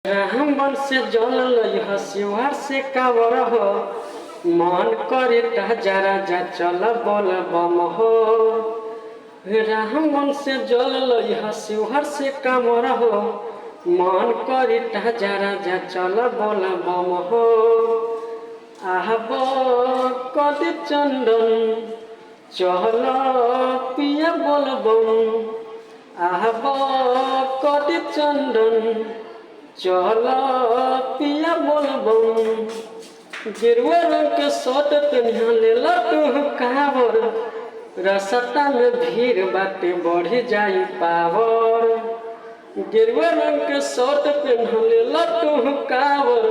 रामबन से जल लइह शिवहर से कावर हो मन करे जरा जा चल बोल बम हो। रामबन से जल लइह शिवहर से कावर हो मन करे जरा जा चल बोल बम हो। आहब कद चंदन चल पिया बोल बम। आहब कद चंदन चल पिया बोल बम। गेरुआ रंग के शर्ट पेन्हा लेला तू कावर रसता में भीड़ बाटे बढ़ी जाई पावर। गेरुआ रंग के शर्ट पेन्हा लेला तू कावर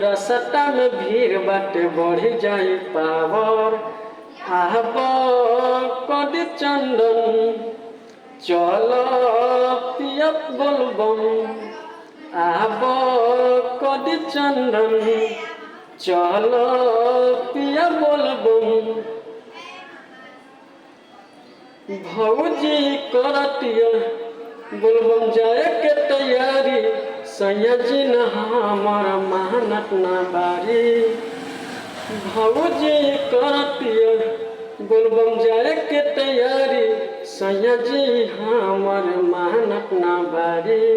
रसता में भीड़ बाटे बढ़ी जाई पावर। आहब कद चंदन चल पिया बोल बम। आहब कद चंदन चल पिया बोल बम। भौजी करतिया बोलबम जाए के तैयारी सैया जी न हमर मेहनत न बारी। भौजी करतिया बोलबम जाए के तैयारी सैया जी हमर मेहनत न बारी।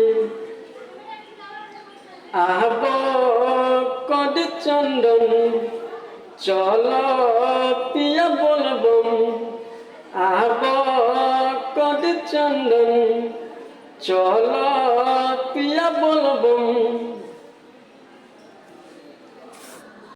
आहब कद चंदन चल पिया बोल बम। आहब कद चंदन चल पिया बोल बम।